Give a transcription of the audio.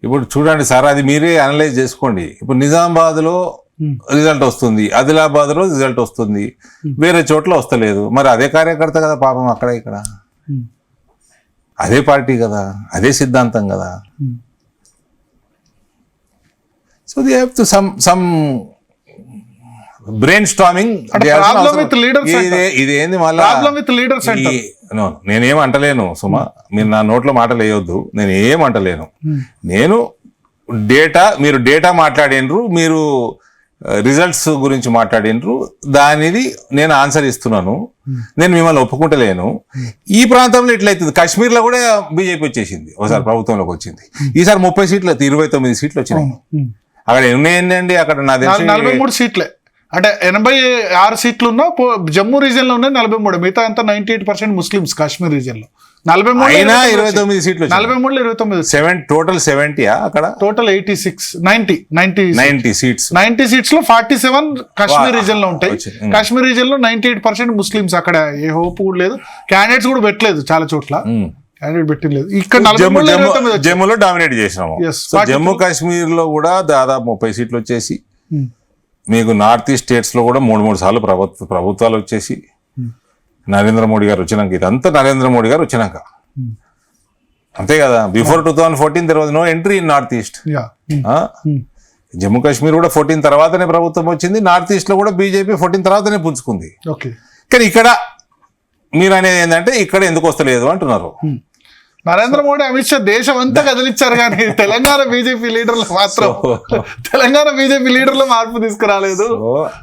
ఇప్పుడు చూడండి సార్, అది మీరే అనలైజ్ చేసుకోండి. ఇప్పుడు నిజామాబాద్లో రిజల్ట్ వస్తుంది, ఆదిలాబాద్లో రిజల్ట్ వస్తుంది, వేరే చోట్ల వస్తలేదు. మరి అదే కార్యకర్త కదా పాపం, అక్కడ ఇక్కడ అదే పార్టీ కదా, అదే సిద్ధాంతం కదా. So they have to some brain storming. ఇదేంది మళ్ళీ నేనేం అంటలేను సుమా, మీరు నా నోట్లో మాటలు వేయొద్దు. నేను ఏం అంటలేను. నేను మీరు డేటా మాట్లాడినరు, మీరు రిజల్ట్స్ గురించి మాట్లాడినరు, దానిది నేను ఆన్సర్ ఇస్తున్నాను. నేను మిమ్మల్ని ఒప్పుకుంటలేను. ఈ ప్రాంతంలో ఇట్లయితుంది. కాశ్మీర్లో కూడా బీజేపీ వచ్చేసింది, ఒకసారి ప్రభుత్వంలోకి వచ్చింది. ఈసారి 30 సీట్లు 29 సీట్లు వచ్చినాయి. అక్కడ ఎన్ని ఏంటండి, అక్కడ నా తెలిసి 43 సీట్లే. అంటే 86 సీట్లు ఉన్నా జమ్మూ రీజియన్ లో ఉన్నాయి 43, మిగతా అంతా 98% ముస్లిమ్స్ కాశ్మీర్ రీజియన్ లో. 29 సీట్లు 43 29 టోటల్ 70 అక్కడ టోటల్ 86 90 సీట్స్. 90 సీట్స్ లో 47 కాశ్మీర్ రీజియన్ లో ఉంటాయి. కాశ్మీర్ రీజియన్ లో 98% ముస్లిమ్స్. అక్కడ ఏ హోప్ కూడా లేదు, క్యాండిడేట్స్ కూడా పెట్టలేదు చాలా చోట్ల. క్యాండిడేట్ పెట్టలేదు. ఇక్కడ జమ్మూలో డామినేట్ చేసినాము. జమ్మూ కాశ్మీర్ లో కూడా దాదాపు 30 సీట్లు వచ్చేసి, మీకు నార్త్ ఈస్ట్ స్టేట్స్ లో కూడా 3 సార్లు ప్రభుత్వాలు వచ్చేసి, నరేంద్ర మోడీ గారు వచ్చినాక, ఇదంతా నరేంద్ర మోడీ గారు వచ్చినాక, అంతే కదా. Before 2014 there was no entry in north east. Jammu Kashmir కూడా 14 తర్వాతనే ప్రభుత్వం వచ్చింది. నార్త్ ఈస్ట్ లో కూడా బీజేపీ 14 తర్వాతనే పుంజుకుంది. కానీ ఇక్కడ మీరు అనేది ఏంటంటే ఇక్కడ ఎందుకు వస్తలేదు అంటున్నారు. నరేంద్ర మోడీ, అమిత్ షా దేశం అంతా కదిలిచ్చారు, కానీ తెలంగాణ బీజేపీ లీడర్లు మాత్రం మార్పు తీసుకురాలేదు.